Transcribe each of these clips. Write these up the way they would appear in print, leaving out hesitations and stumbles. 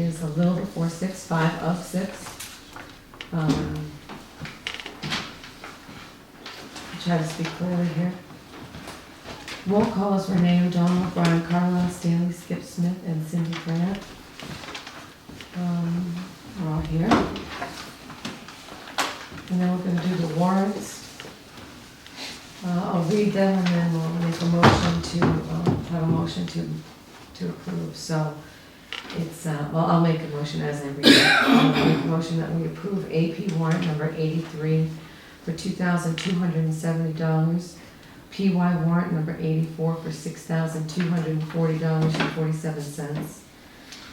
is a little before 6, 5 of 6. Try to speak clearly here. Roll calls: Renee O'Donnell, Brian Carlisle, Stanley Skip Smith, and Cindy Grant. We're all here. And then we're going to do the warrants. I'll read them and then we'll make a motion to have a motion to approve. So it's well, I'll make a motion as I read it. I'll make a motion that we approve AP warrant number 83 for $2,270. PY warrant number 84 for $6,240.47.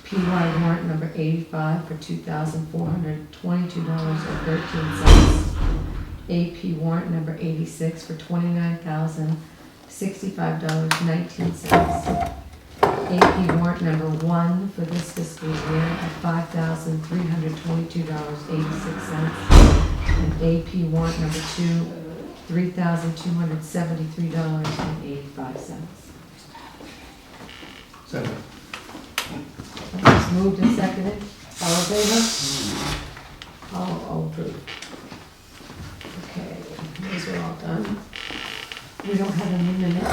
PY warrant number 85 for $2,422.13. AP warrant number 86 for $29,065.19. AP warrant number 1 for this fiscal year at $5,322.86. And AP warrant number 2, $3,273.85. Second. It's moved and seconded. All in favor? All approved. Okay, these are all done. We don't have any minutes.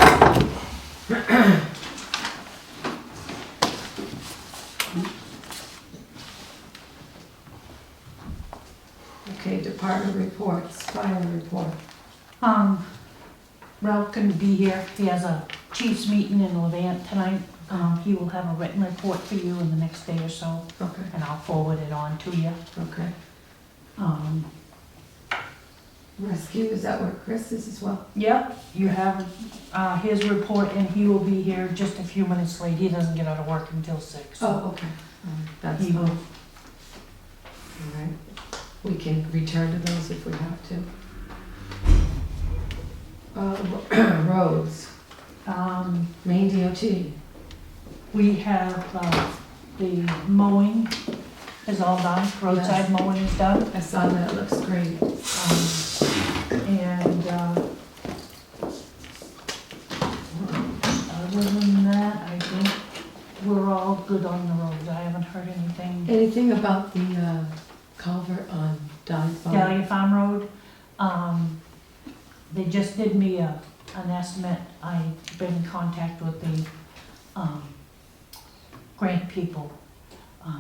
Okay, department reports, fire report. Ralph couldn't be here. He has a chief's meeting in Levant tonight. He will have a written report for you in the next day or so, Okay, and I'll forward it on to you. okay. Rescue, is that where Chris is as well? Yep, you have his report, and he will be here just a few minutes late. He doesn't get out of work until 6. so Oh, okay. That's he fine. will. All right. We can return to those if we have to. Roads, Maine DOT. We have the mowing is all done. Roadside mowing is done. I saw that, it looks great. And other than that, I think we're all good on the roads. I haven't heard anything. Anything about the culvert on Don's Farm? Dahlia Farm Road, they just did me an estimate. I've been in contact with the grant people.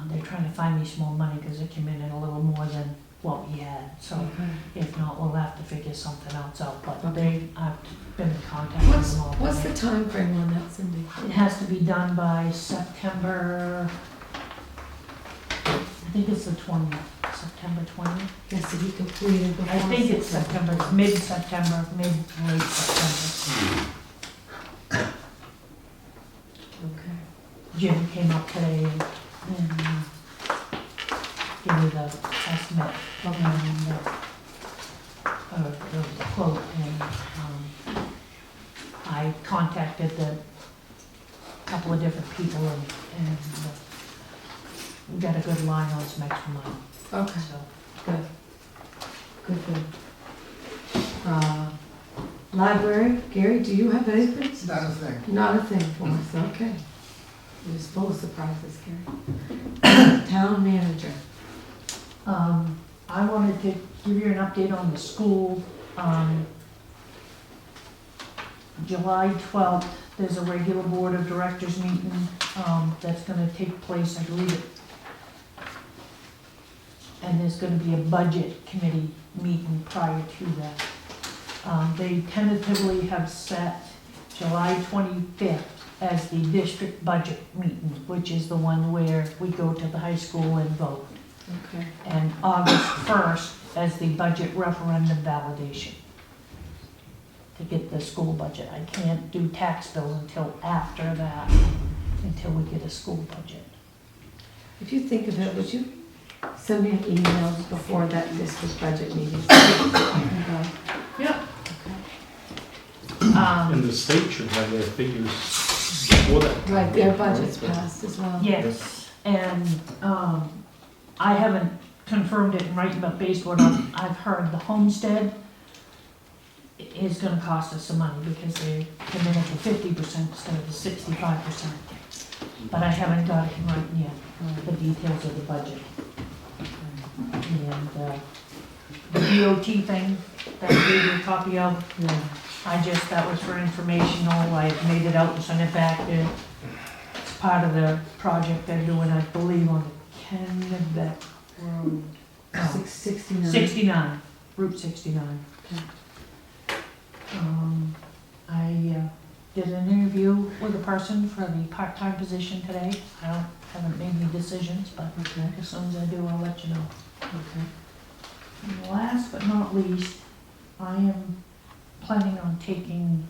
They're trying to find me some more money because it came in at a little more than what we had. So Okay. if not, we'll have to figure something else out. But Okay. I've been in contact with them all. What's the time frame on that, Cindy? It has to be done by September, I think it's the 20th, September 20th. Has to be completed before? I think it's September, mid-September, mid-late September. Okay. Jim came up today and gave me the estimate of the quote, and I contacted the couple of different people and we got a good line on some extra money, Okay, so. good. Good. Library, Gary, do you have anything? Not a thing. Not a thing for us, okay. You're full of surprises, Gary. Town manager. I wanted to give you an update on the school. July 12th, there's a regular board of directors meeting, that's gonna take place, I believe it. And there's gonna be a budget committee meeting prior to that. They tentatively have set July 25th as the district budget meeting, which is the one where we go to the high school and vote. Okay. And August 1st as the budget referendum validation to get the school budget. I can't do tax bills until after that, until we get a school budget. If you think of it, would you send me an email before that district budget meeting? Yeah. And the state should have their figures before that. Right, their budget's passed as well. Yes, and I haven't confirmed it in writing, but based on what I've heard, the homestead is gonna cost us some money because they come in at the 50% instead of the 65%. but I haven't got it right yet, the details of the budget. And, the DOT thing that I gave you a copy of, Yeah. that was for informational, I made it out and sent it back. It's part of the project they're doing, I believe, on the Kennebec Road. 69. 69, Route 69. I did an interview with a person for the part-time position today. Haven't made any decisions, but Okay, as soon as I do, I'll let you know. okay. And last but not least, I am planning on taking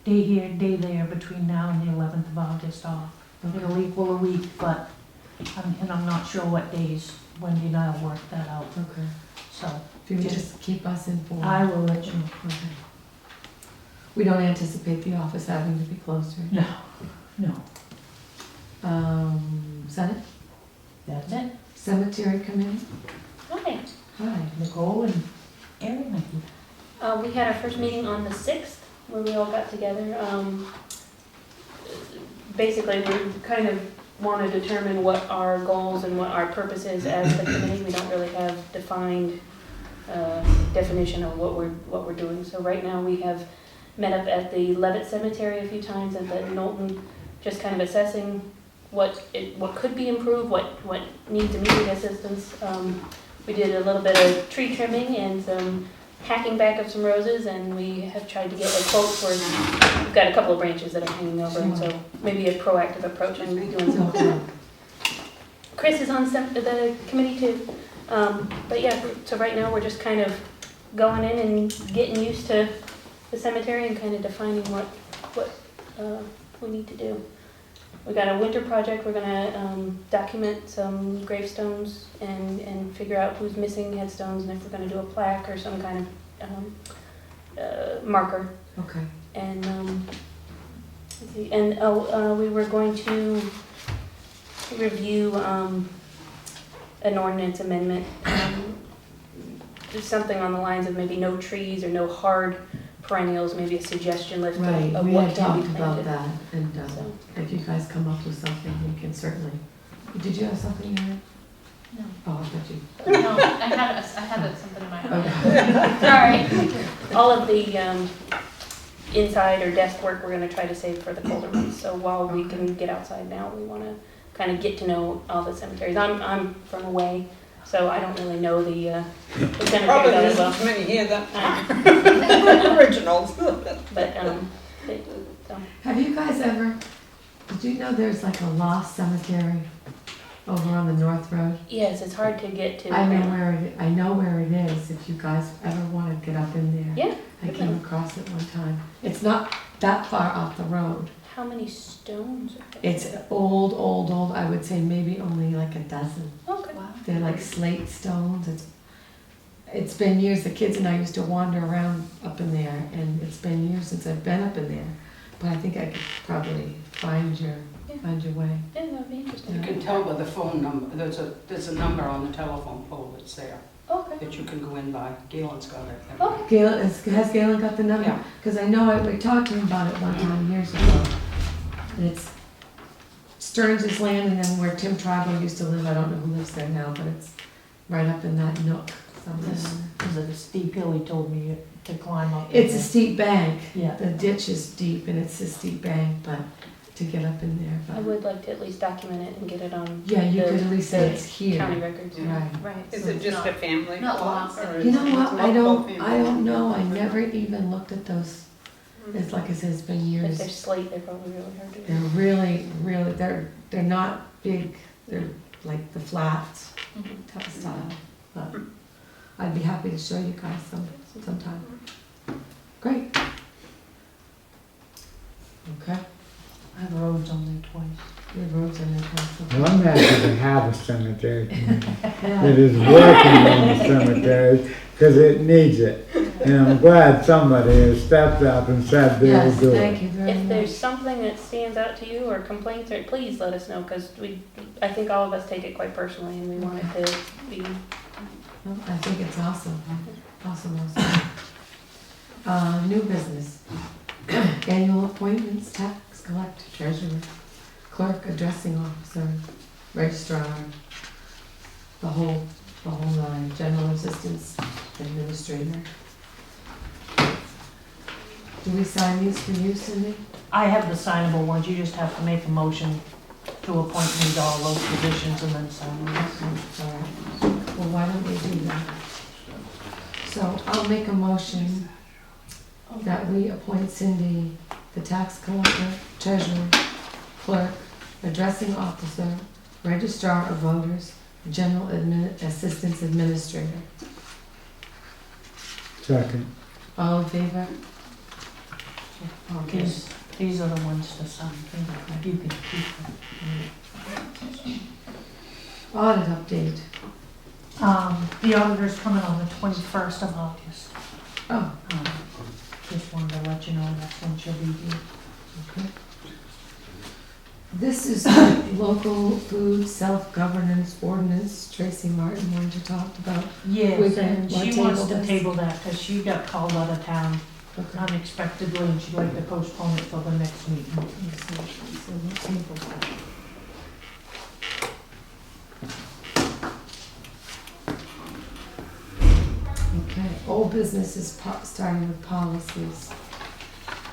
day here, day there between now and the 11th of August off. It'll equal a week, but, I'm not sure what days. Wendy and I'll work that out, Okay. so If you can just keep us informed. I will let you know. Okay. We don't anticipate the office having to be closed, right? No, Senate, that's it. Cemetery Committee? Hi. Hi. Nicole and Erin, We had our first meeting on the 6th, where we all got together. Basically, we kind of want to determine what our goals and what our purpose is as the committee. We don't really have defined definition of what we're doing. So right now, we have met up at the Levitt Cemetery a few times, and at Knowlton, just kind of assessing what could be improved, what needs immediate assistance. We did a little bit of tree trimming and some hacking back of some roses, and we have tried to get a quote for, we've got a couple of branches that are hanging over, and so maybe a proactive approach and doing some. Okay. Chris is on the committee too. But yeah, so right now we're just kind of going in and getting used to the cemetery and kind of defining what we need to do. We got a winter project. We're gonna document some gravestones and figure out who's missing headstones, and if we're gonna do a plaque or some kind of marker. Okay. And let's see. And we were going to review an ordinance amendment. Just something on the lines of maybe no trees or no hard perennials, maybe a suggestion list Right, of we what had can be talked about planted. that, and So. if you guys come up with something, we can certainly. Did you have something in it? No, Oh, I thought you. no, I had something in my head. Okay. Sorry. All of the inside or desk work we're gonna try to save for the colder months. So while we can get outside now, we wanna kind of get to know all the cemeteries. I'm from away, so I don't really know the cemeteries Probably that well. isn't many here that Uh, are originals. But so. Have you guys ever, did you know there's like a lost cemetery over on the North Road? Yes, it's hard to get to. I know where it is, if you guys ever wanna get up in there. Yeah. I came across it one time. It's not that far off the road. How many stones are there? It's old, I would say maybe only like a dozen. Okay. Wow. They're like slate stones. It's been years, the kids and I used to wander around up in there, and it's been years since I've been up in there. But I think I could probably find your way. Yeah, that would be interesting. You can tell by the phone number, there's a number on the telephone pole that's there, Okay. that you can go in by. Galen's got it. Okay. Has Galen got the number? Yeah. Because I know we talked to him about it one time years ago. And it's Stearns' land, and then where Tim Tribal used to live, I don't know who lives there now, but it's right up in that nook somewhere. Is it a steep hill he told me to climb up? It's a steep bank. Yeah. The ditch is deep and it's a steep bank, but to get up in there, I but. would like to at least document it and get it on Yeah, you the- could at least say it's here. county records. Right. Right. Is so it it's just not- a family not plot? lost. or You know is it what, I multiple don't families? know, I never even looked at those, it's like I said, it's been If they're years. slate, they're probably really hard to do. They're really, they're not big, they're like the flats Mhm. type of style, but I'd be happy to show you guys sometime. Great. Okay, I have roads on there twice. your roads are in there. Well, I'm happy to have a cemetery committee Yeah. that is working on the cemetery because it needs it. And I'm glad somebody has stepped up and said they will Yes, do thank it. you very If there's much. something that stands out to you or complaints, or please let us know, because I think all of us take it quite personally and we want it to be. Oh, I think it's awesome, awesome. New business, annual appointments, tax collector, treasurer, clerk, addressing officer, registrar, the whole line, general assistance administrator. Do we sign these for you, Cindy? I have the signable ones, you just have to make a motion to appoint me to all those positions and then sign them. Sorry. Well, why don't we do that? So I'll make a motion that we appoint Cindy, the tax collector, treasurer, clerk, addressing officer, registrar of voters, general assistance administrator. Second. All in favor? Okay. These are the ones to sign, you can keep them. Audit update. The auditor's coming on the 21st of August. Oh, Just wanted to let you know that's when she'll be here. okay. This is the local food self-governance ordinance Tracy Martin wanted to talk about. Yes, We and can she wants table to this? table that because she got called out of town Okay. unexpectedly and she'd like to postpone it till the next meeting. So we'll table that. Okay, old business is starting with policies.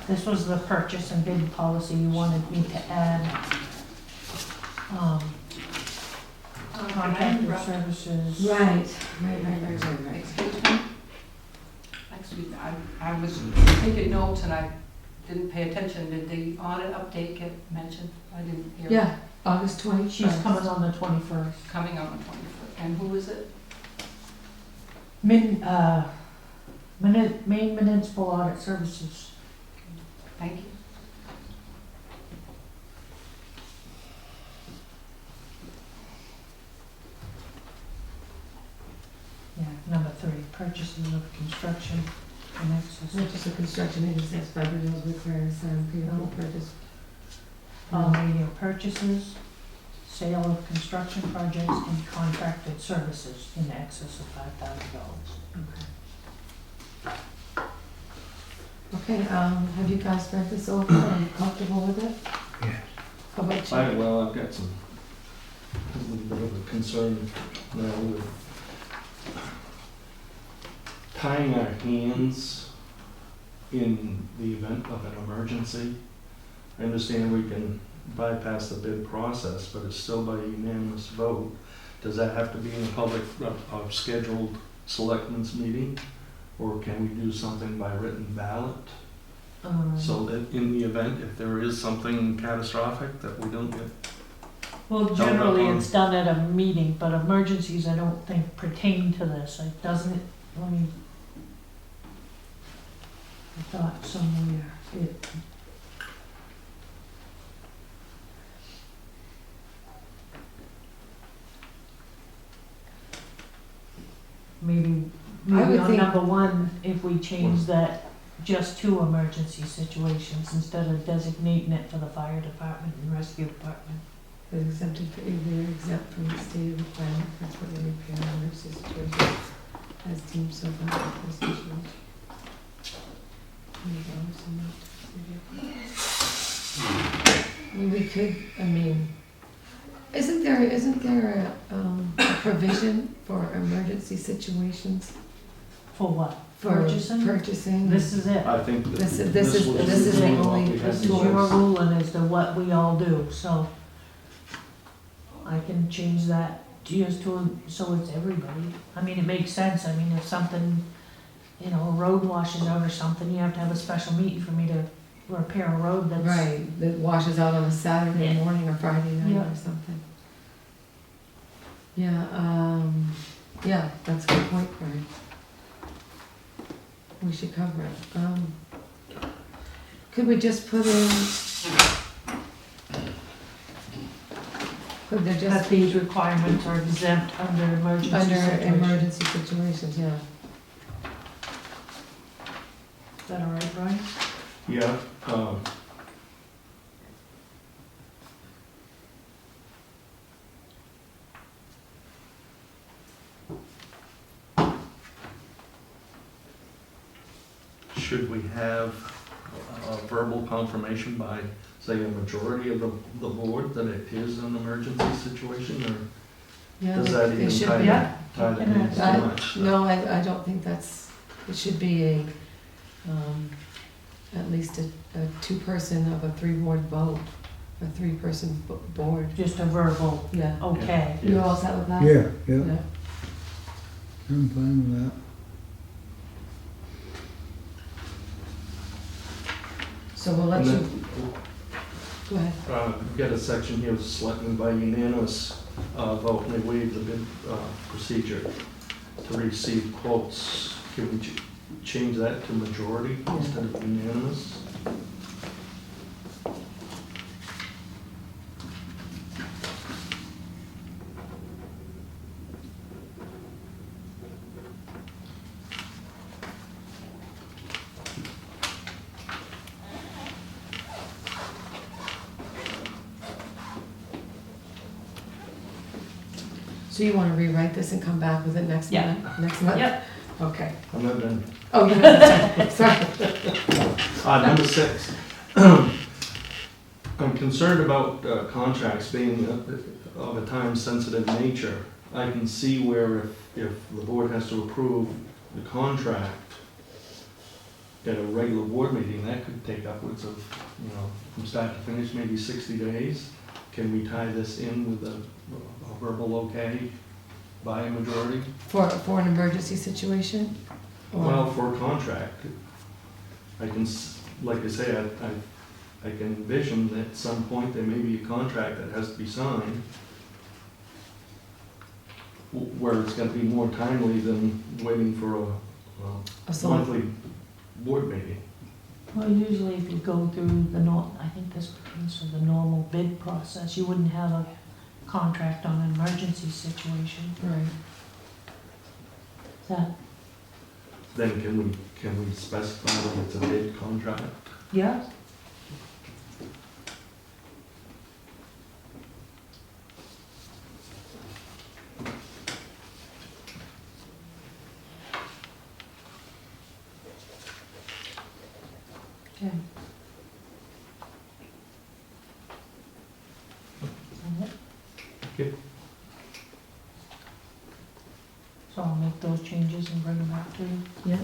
This was the purchase and bid policy you wanted me to add. Contracted services. Right. Excuse me? Excuse me, I was taking notes and I didn't pay attention. Did the audit update get mentioned? I didn't hear. Yeah, August 21st. She's coming on the 21st. Coming on the 21st. And who is it? Maine Municipal Audit Services. Thank you. Yeah, number 3, purchases of construction and excess. Purchase of construction agencies, fiber mills, requiring sign pre-approval purchase. Radio purchases, sale of construction projects and contracted services in excess of $5,000. Okay, have you guys read this over? Are you comfortable with it? Yes. How about you? Well, I've got a little bit of a concern now with tying our hands in the event of an emergency. I understand we can bypass the bid process, but it's still by unanimous vote. Does that have to be in a public, scheduled selectmen's meeting? Or can we do something by written ballot? So that in the event, if there is something catastrophic, that we don't get. Well, generally it's done at a meeting, but emergencies I don't think pertain to this. It doesn't, I mean, I thought somewhere it. Maybe would on think- number 1, if we change that just to emergency situations instead of designating it for the fire department and rescue department. Is exempted for either exempt from the state requirement for equipment repair or emergency situation as deemed so by the situation. We could, I mean, isn't there a provision for emergency situations? For what? For Purchasing? Purchasing? This is it. I think that This is this was the really what only we had This to is do. your ruling as to what we all do, so I can change that just to, so it's everybody. I mean, it makes sense, I mean, if something, a road washes out or something, you have to have a special meeting for me to repair a road that's. Right, that washes out on a Saturday Yeah. morning or Friday night Yeah. or something. Yeah, that's a good point, Brian. We should cover it. Could we just put in? Could there That just be these requirements are exempt under emergency under situations. emergency situations, yeah? Is that all right, Brian? Yeah, should we have a verbal confirmation by say, a majority of the board that it is an emergency situation, or Yeah, does that it even should tie be. Yeah. tie the hands too I- much? No, I don't think that's, it should be at least a two-person of a three-ward vote, a three-person board. Just a verbal, Yeah. okay. You all set with that? Yeah, yeah, Yeah. I'm fine with that. So we'll let And you, then, go ahead. we've got a section here, selectmen by unanimous vote, and they waive the bid procedure to receive quotes. Can we change that to majority instead of unanimous? So you want to rewrite this and come back with it next Yeah. month? Next month? Yep. Okay. I'm not done. Oh, you're sorry. Number 6. I'm concerned about contracts being of a time-sensitive nature. I can see where if the board has to approve the contract at a regular board meeting, that could take upwards of, from start to finish, maybe 60 days. Can we tie this in with a verbal okay by a majority? For an emergency situation? Or- Well, for a contract, I can, like I say, I can envision that at some point there may be a contract that has to be signed where it's gonna be more timely than waiting for A a select- monthly board meeting. Well, usually if you go through I think this pertains to the normal bid process, you wouldn't have a contract on an emergency situation. Right. That, Then can we specify that it's a bid contract? yeah? Okay. Is that it? Okay. So I'll make those changes and bring them back to you. Yeah.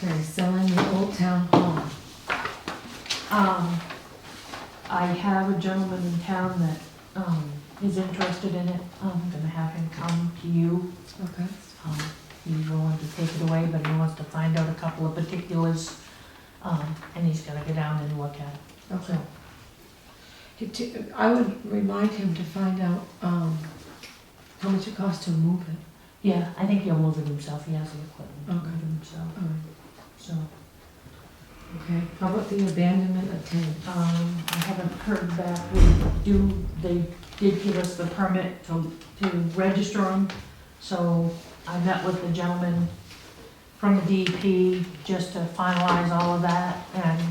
Okay, selling the Old Town Hall. I have a gentleman in town that, is interested in it. I'm gonna have him come to you. Okay. He's willing to take it away, but he wants to find out a couple of particulars, and he's gonna go down and look at it. Okay. I would remind him to find out, how much it costs to move it. Yeah, I think he'll move it himself, he has the equipment to move Okay. it himself, All right. so. Okay, how about the abandonment of tenant? I haven't heard back, they did give us the permit to register them, so I met with the gentleman from the DEP just to finalize all of that, and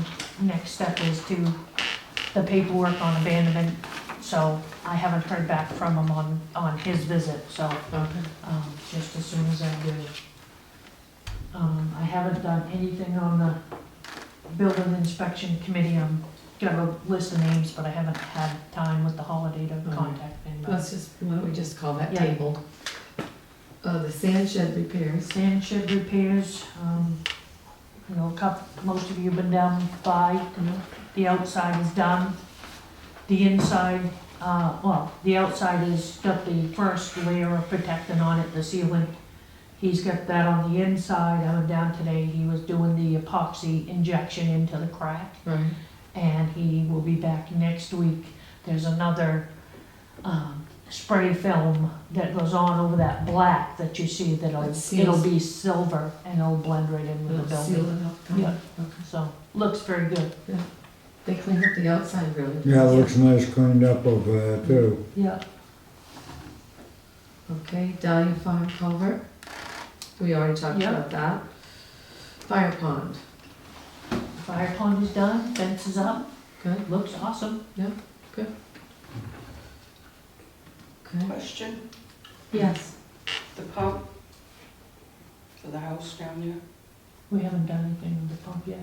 next step is the paperwork on abandonment, so I haven't heard back from him on his visit, so, Okay. just as soon as I do. I haven't done anything on the building inspection committee. Got a list of names, but I haven't had time with the holiday to contact anybody. Why don't we just call that Yeah. tabled? The sand shed repairs. Sand shed repairs, most of you have been down by, the outside is done. The inside, the outside has got the first layer of protectant on it, the sealant. He's got that on the inside. I went down today, he was doing the epoxy injection into the crack, Right. and he will be back next week. There's another, spray film that goes on over that black that you see that'll, That seals. it'll be silver and it'll blend right in with the It'll seal building. it up. kind of. Okay. So, looks very good. They cleaned up the outside really. Yeah, it looks nice cleaned up over there too. Yeah. Okay, Dahlia Farm culvert. We already talked Yeah. about that. Fire pond. Fire pond is done, fence is up, Good. looks awesome. Okay, Question, yes. the pump for the house down there, We haven't done anything with the pump yet.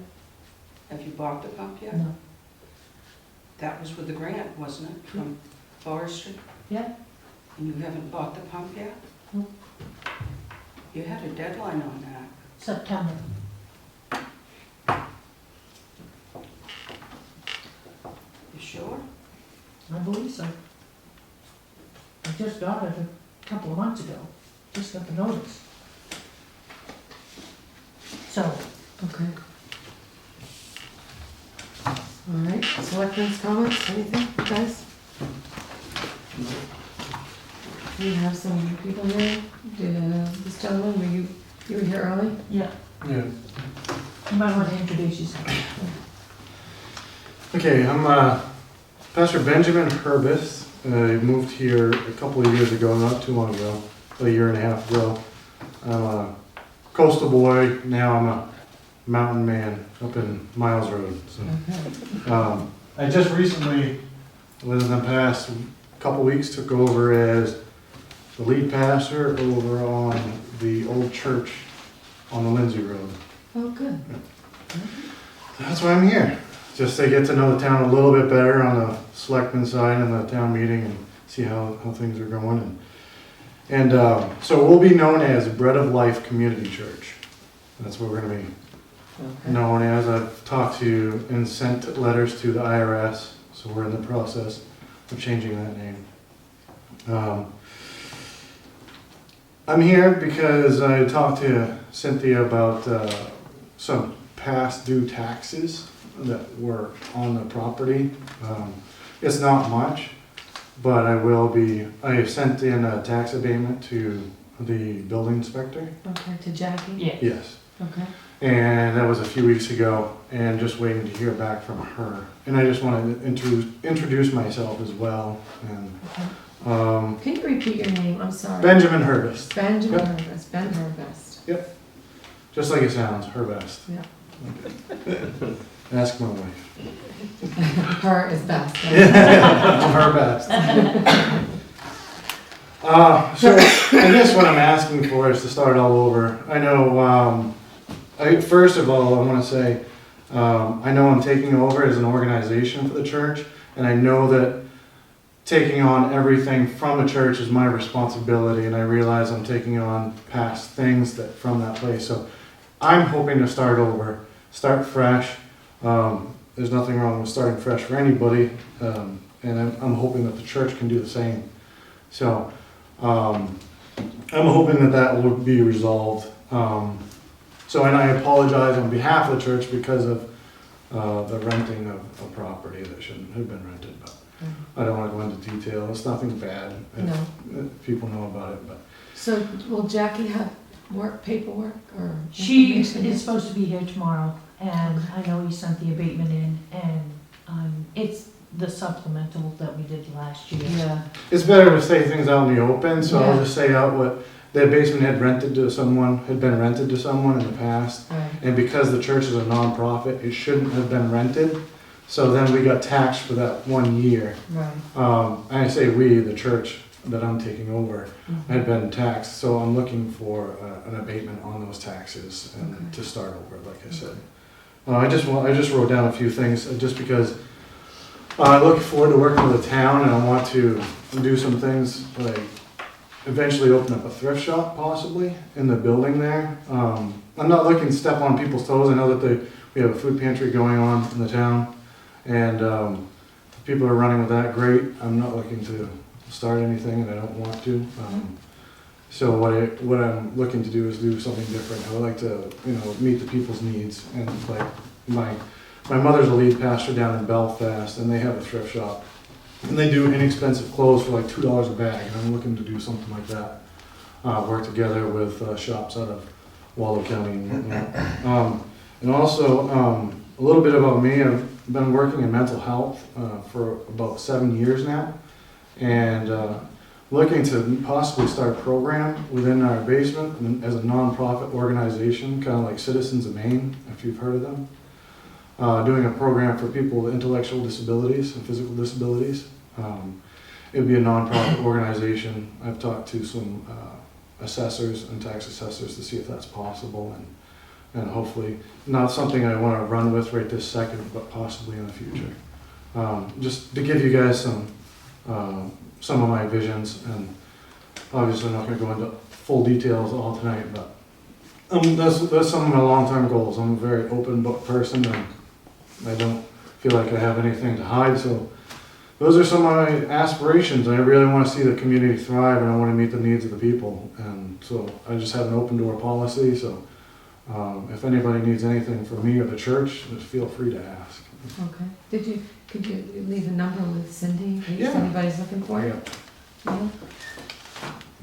have you bought the pump yet? No. That was with the grant, wasn't it, from forestry? Yeah. And you haven't bought the pump yet? No. You had a deadline on that. September. You sure? I believe so. I just got it a couple of months ago, just got the notice. So, Okay. All right, selectmen's comments, anything, guys? We have some people here. This gentleman, you were here early? yeah, Yeah. you might want to introduce yourself. Okay, I'm Pastor Benjamin Herbis. I moved here a couple of years ago, not too long ago, a year and a half ago. I'm a coastal boy. Now I'm a mountain man up in Miles Road. So, Okay. I just recently, within the past couple weeks, took over as the lead pastor over on the old church on the Lindsay Road. Oh, good. That's why I'm here. Just to get to know the town a little bit better on the selectmen side and the town meeting and see how things are going. And so we'll be known as Bread of Life Community Church. That's what we're going to be Okay. known as. I've talked to and sent letters to the IRS, so we're in the process of changing that name. I'm here because I talked to Cynthia about some past due taxes that were on the property. It's not much, but I have sent in a tax abatement to the building inspector. Okay, to Jackie? Yeah. Yes. Okay. And that was a few weeks ago, and just waiting to hear back from her. And I just wanted to introduce myself as well. And Can you repeat your name? I'm sorry. Benjamin Herbist, Benjamin Yep. Herbest, Ben Herbest. just like it sounds, Herbest. Yeah. Ask my wife. Her is best. right? I'm her best. So I guess what I'm asking for is to start all over. I know, first of all, I want to say, I know I'm taking over as an organization for the church, and I know that taking on everything from a church is my responsibility, and I realize I'm taking on past things that from that place. So I'm hoping to start over, start fresh. There's nothing wrong with starting fresh for anybody, and I'm hoping that the church can do the same. So I'm hoping that will be resolved. And I apologize on behalf of the church because of the renting of a property that shouldn't have been rented, but I don't want to go into detail. It's nothing bad. If people know about it, but So will Jackie have paperwork or? She information? is supposed to be here tomorrow, and I know he sent the abatement in, and it's the supplemental that we did last year. Yeah. it's better to say things out in the open. So I'll Yeah. just say out what the basement had been rented to someone in the past. Right. And because the church is a nonprofit, it shouldn't have been rented. So then we got taxed for that 1 year. Right. I say we, the church that I'm taking over, Mhm. had been taxed. So I'm looking for an abatement on those taxes and Okay. to start over, like I said. I just wrote down a few things just because I look forward to working with the town, and I want to do some things like eventually open up a thrift shop possibly in the building there. I'm not looking to step on people's toes. I know that we have a food pantry going on in the town, and if people are running with that, great. I'm not looking to start anything, and I don't want to. So what I'm looking to do is do something different. I would like to, meet the people's needs, and like my mother's a lead pastor down in Belfast, and they have a thrift shop. And they do inexpensive clothes for like $2 a bag, and I'm looking to do something like that. Work together with shops out of Waldo County and whatnot. And also, a little bit about me, I've been working in mental health for about 7 years now, and looking to possibly start a program within our basement as a nonprofit organization, kind of like Citizens of Maine, if you've heard of them. Doing a program for people with intellectual disabilities and physical disabilities. it would be a nonprofit organization. I've talked to some assessors and tax assessors to see if that's possible, and hopefully, not something I want to run with right this second, but possibly in the future. Just to give you guys some of my visions, and obviously I'm not going to go into full details all tonight, but that's some of my long-term goals. I'm a very open book person, and I don't feel like I have anything to hide, so those are some of my aspirations. I really want to see the community thrive, and I want to meet the needs of the people, and so I just have an open door policy, so if anybody needs anything from me or the church, just feel free to ask. Okay. Could you leave a number with Cindy in case Yeah. anybody's looking for it? Yeah.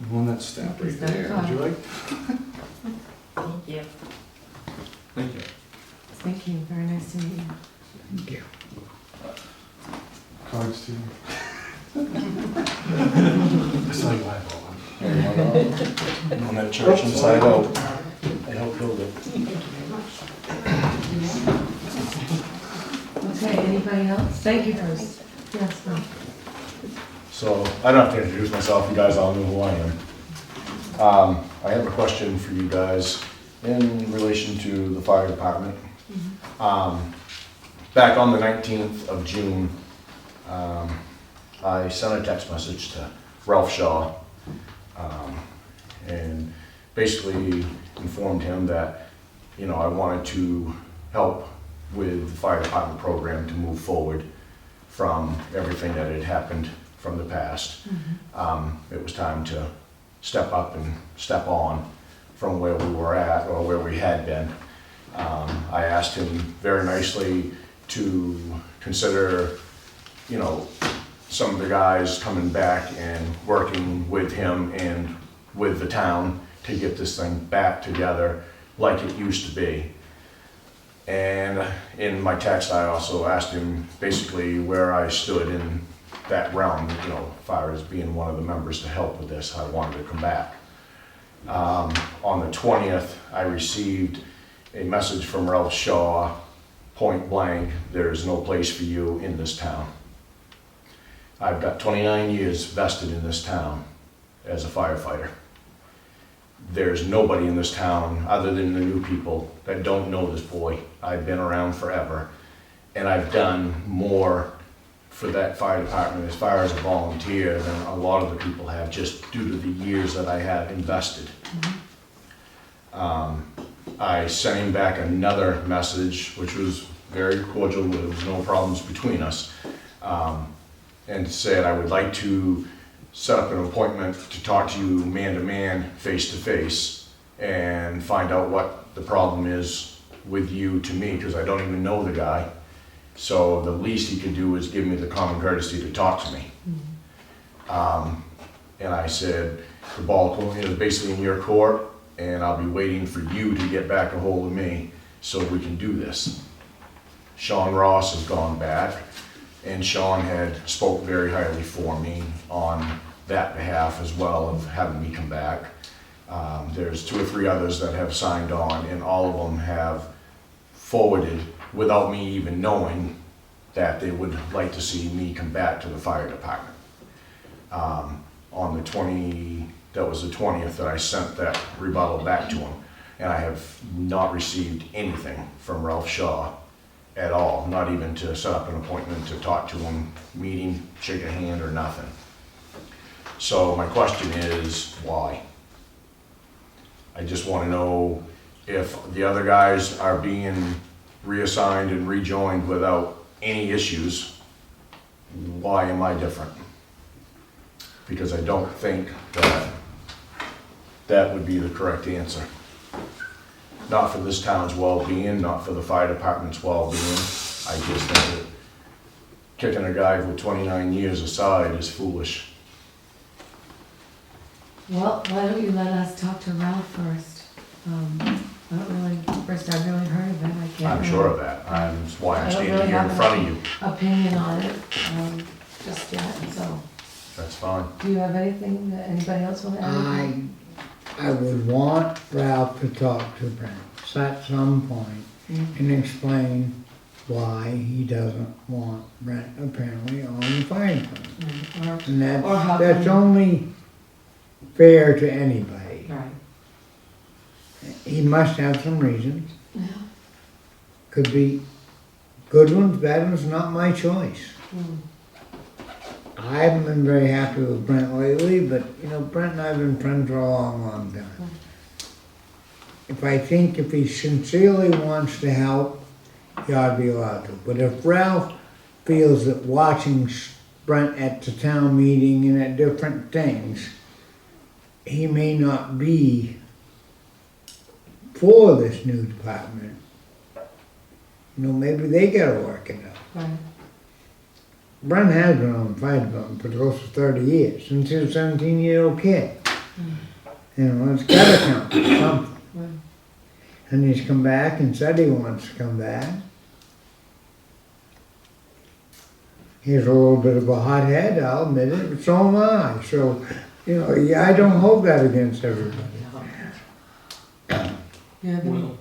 One that's stamped right Is that there. fine? Would you like? Thank you. Thank you. Thank you, very nice to meet you. Thank you. Cards to you. I saw you eyeball one. On that church inside out, I helped build it. Okay, anybody else? Thank you first. Yes, no. So I don't have to introduce myself, you guys all know who I am. I have a question for you guys in relation to the fire department. Back on the 19th of June, I sent a text message to Ralph Shaw and basically informed him that, you know, I wanted to help with the fire department program to move forward from everything that had happened from the past. It was time to step up and step on from where we were at or where we had been. I asked him very nicely to consider, you know, some of the guys coming back and working with him and with the town to get this thing back together like it used to be. And in my text, I also asked him basically where I stood in that realm, you know, as far as being one of the members to help with this. I wanted to come back. On the 20th, I received a message from Ralph Shaw, point blank, there is no place for you in this town. I've got 29 years vested in this town as a firefighter. There's nobody in this town other than the new people that don't know this boy. I've been around forever, and I've done more for that fire department as far as a volunteer than a lot of the people have, just due to the years that I have invested. I sent him back another message, which was very cordial, there was no problems between us, and said I would like to set up an appointment to talk to you man-to-man, face-to-face, and find out what the problem is with you to me, because I don't even know the guy. So the least he could do is give me the common courtesy to talk to me. And I said, the ball is basically in your court, and I'll be waiting for you to get back a hold of me so we can do this. Sean Ross has gone back, and Sean had spoke very highly for me on that behalf as well of having me come back. There's 2 or 3 others that have signed on, and all of them have forwarded without me even knowing that they would like to see me come back to the fire department. On the 20th that I sent that rebuttal back to him, and I have not received anything from Ralph Shaw at all, not even to set up an appointment to talk to him, meeting, shake a hand or nothing. So my question is, why? I just want to know if the other guys are being reassigned and rejoined without any issues, why am I different? Because I don't think that that would be the correct answer. Not for this town's well-being, not for the fire department's well-being. I just think that kicking a guy with 29 years aside is foolish. Well, why don't you let us talk to Ralph first? First I've really heard of it, I can't. I'm sure of that. That's why I'm I don't standing really here in have front of you. Opinion on it, just yet, so. That's fine. Do you have anything that anybody else want to add? I would want Ralph to talk to Brent at some point and explain why he doesn't want Brent apparently on the fire department. And Or how that's come- only fair to anybody. Right. He must have some reasons. Yeah. Could be good ones, bad ones, not my choice. Mm. I haven't been very happy with Brent lately, but you know, Brent and I have been friends for a long, long time. If he sincerely wants to help, he ought to be allowed to. But if Ralph feels that watching Brent at the town meeting and at different things, he may not be for this new department. You know, maybe they gotta work it out. Right. Brent has been on the fire department for close to 30 years, since he was a 17-year-old kid. You know, it's gotta count for something. Right. And he's come back and said he wants to come back. He's a little bit of a hothead, I'll admit it, but so am I. So, you know, yeah, I don't hold that against everybody. Yeah, Well,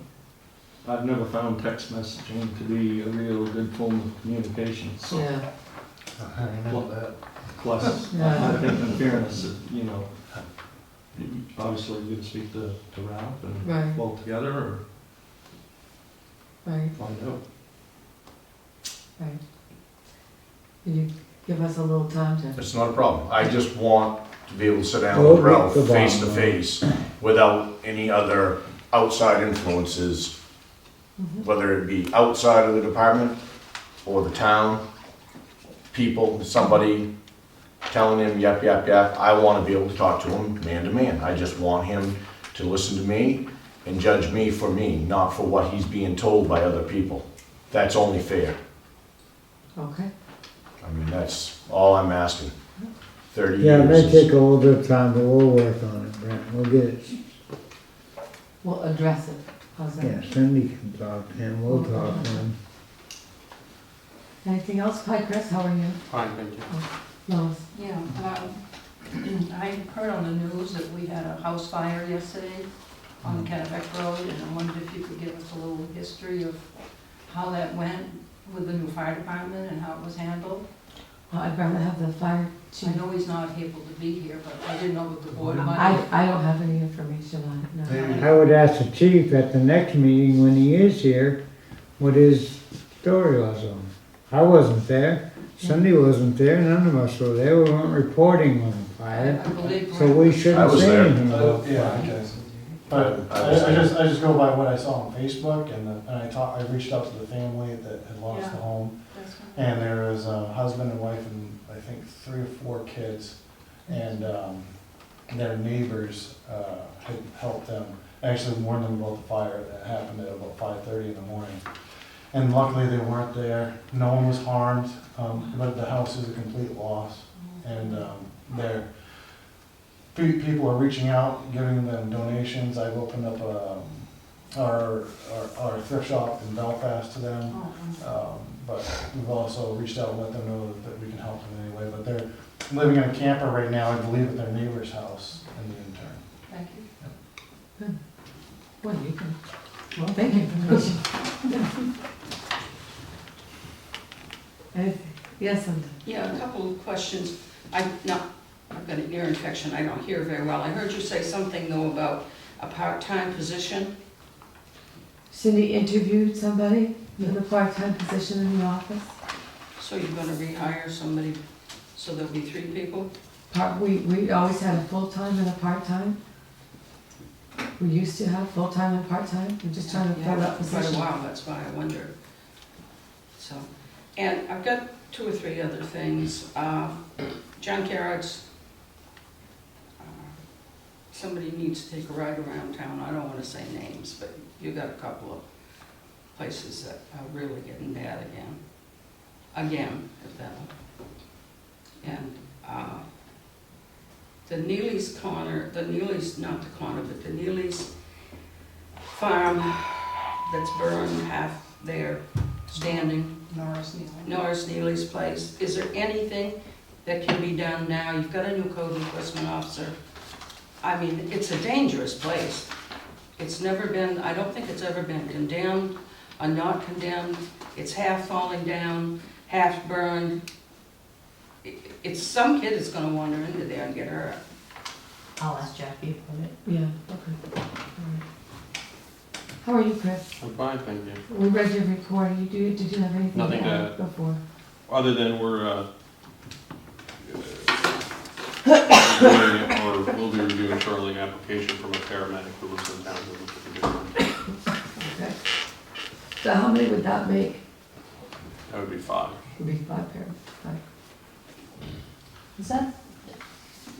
I've never found text messaging to be a real good form of communication, so. yeah. I remember that. Plus, Yeah. I think in fairness, you know, obviously you can speak to Ralph and Right. both together or Right, find out. right. Can you give us a little time to? It's not a problem. I just want to be able to sit down We'll with get Ralph the bottom face to line. face without any other outside influences, Mhm. whether it be outside of the department or the town, people, somebody telling him yap, yap, yap. I want to be able to talk to him man to man. I just want him to listen to me and judge me for me, not for what he's being told by other people. That's only fair. Okay. I mean, that's all I'm asking. 30 Yeah, it may years. take a little bit of time, but we'll work on it, Brent. We'll get it. We'll address it. How's that? Yeah, Cindy can talk to him, we'll talk to him. Anything else? Hi, Chris, how are you? Fine, thank you. Lois? Yeah, I heard on the news that we had a house fire yesterday on the Kennebec Road, and I wondered if you could give us a little history of how that went with the new fire department and how it was handled. I'd rather have the fire chief. I know he's not able to be here, but I didn't know if the board might. I don't have any information on it, no. Maybe- I would ask the chief at the next meeting when he is here, what his story was on it. I wasn't there, Cindy wasn't there, none of us were there, we weren't reporting on the I fire, believe. so we I shouldn't was say there. anything about Yeah, fire. okay. But I just go by what I saw on Facebook, and I reached out to the family that had lost Yeah. the home, That's fine. and there was a husband and wife and I think 3 or 4 kids, and their neighbors had helped them, actually warned them about the fire that happened at about 5:30 in the morning. And luckily they weren't there, no one was harmed, but the house is a complete loss, and people are reaching out, giving them donations. I've opened up our thrift shop in Belfast to them, Oh, but we've also reached out and let them know that we can help them in any way. But they're living in a camper right now, I believe, at their neighbor's house in the intern. Thank you. Well, you can, well, thank you for information. Yes, and Yeah, a couple of questions. I've got an ear infection, I don't hear very well. I heard you say something though about a part-time position. Cindy interviewed somebody in a part-time position in the office. So you're gonna rehire somebody, so there'll be 3 people? We always had a full-time and a part-time. We used to have full-time and part-time, we're just trying to fill that Quite a position. while, that's why I wondered. So, and I've got 2 or 3 other things. Junkyards. Somebody needs to take a ride around town. I don't wanna say names, but you got a couple of places that are really getting bad again. Again, if that. And, the Neely's corner, not the corner, but the Neely's farm that's burned, half there, standing, Norris Neely's place. Is there anything that can be done now? You've got a new code enforcement officer. I mean, it's a dangerous place. It's never been, I don't think it's ever been condemned. are not condemned. It's half falling down, half burned. It's some kid that's gonna wander into there and get hurt. I'll ask Jackie about it. Yeah, okay. All right. How are you, Chris? I'm fine, thank you. We read your report. Did you have anything Nothing to to add before? Other than we're, reviewing or will be reviewing shortly an application from a paramedic who lives in town who looks for different. Okay. So how many would that make? That would be 5. Would be 5 pairs. 5. Is that,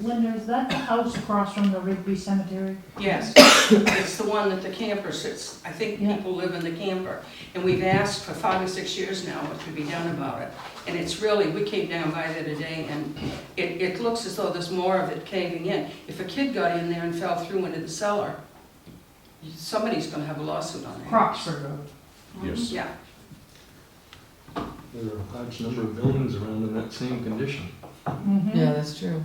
Linda, is that the house across from the Rigby Cemetery? Yes, it's the one that the camper sits. I think Yeah. people live in the camper. And we've asked for 5 or 6 years now what could be done about it. And it's really, we came down by there today and it looks as though there's more of it caving in. If a kid got in there and fell through into the cellar, somebody's gonna have a lawsuit on their hands. Croxford Road. Yes. Yeah, There are a large number of buildings around in that same condition. Mm-hmm. Yeah, that's true.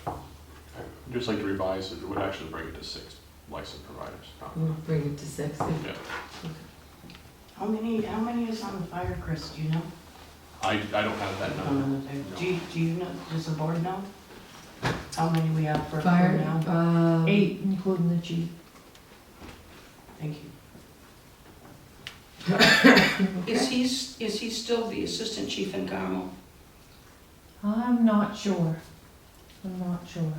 I'd just like to revise it. It would actually bring it to 6 licensed providers. We'll bring it to 6. Yeah. How many is on the fire, Chris, do you know? I don't have that number. Do you know, does the board know? How many we have for Fire, now? 8, including the chief. Thank you. is he still the assistant chief in Carmel? I'm not sure. I'm not sure.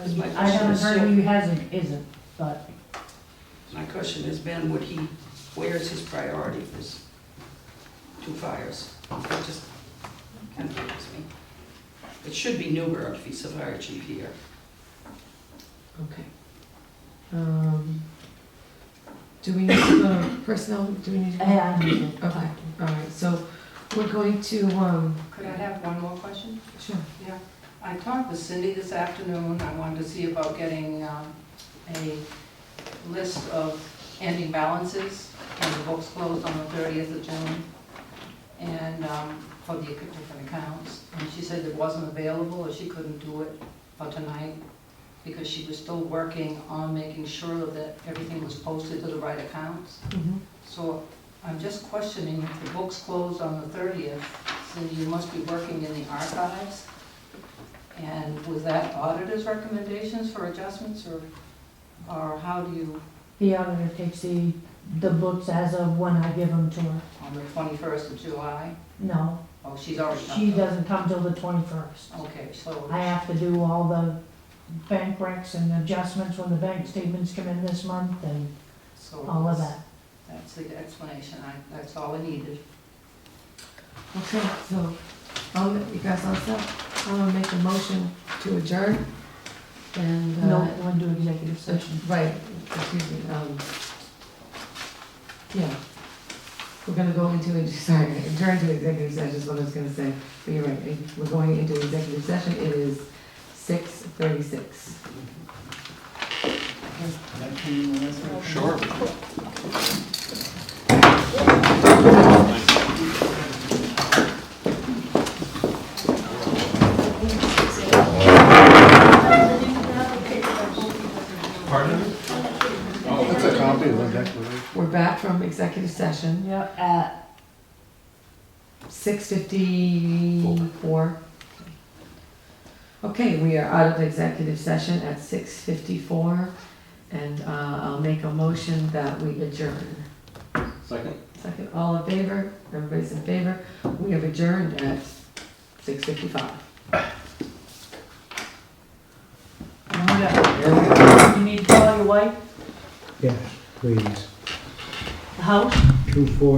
Is my I haven't question heard he hasn't, isn't, but My question has been, where's his priority for his 2 fires? It just confuses me. It should be Newburgh if he's the fire chief here. Okay. Do we need to go to personnel? Do we need to? I need to. Okay, all right, so we're going to, Could I have one more question? sure. Yeah. I talked with Cindy this afternoon. I wanted to see about getting a list of ending balances when the books closed on the 30th of June, and for the different accounts. And she said it wasn't available, or she couldn't do it for tonight, because she was still working on making sure that everything was posted to the right accounts. Mhm. So I'm just questioning, if the books closed on the 30th, so you must be working in the archives. And was that auditor's recommendations for adjustments, or how do you, The auditor takes the books as of when I give them to her. on the 21st of July? No, Oh, she's already done she that. doesn't come till the 21st. Okay, so, I have to do all the bank recs and adjustments when the bank statements come in this month and so all of that. that's the explanation. That's all I needed. Okay, so, you guys all set? I'll make a motion to adjourn, and, No, we'll do executive session. right, excuse me, yeah. We're gonna go into, sorry, adjourn to executive session is what I was gonna say, but you're right, we're going into executive session, it is 6:36. Sure. Pardon? That's a copy of the declaration. We're back from executive session Yeah, at 6:54. Okay, we are out of executive session at 6:54, and I'll make a motion that we adjourn. Second? Second, all in favor? Everybody's in favor? We have adjourned at 6:55. you need to call your wife, Yes, please. the house? 24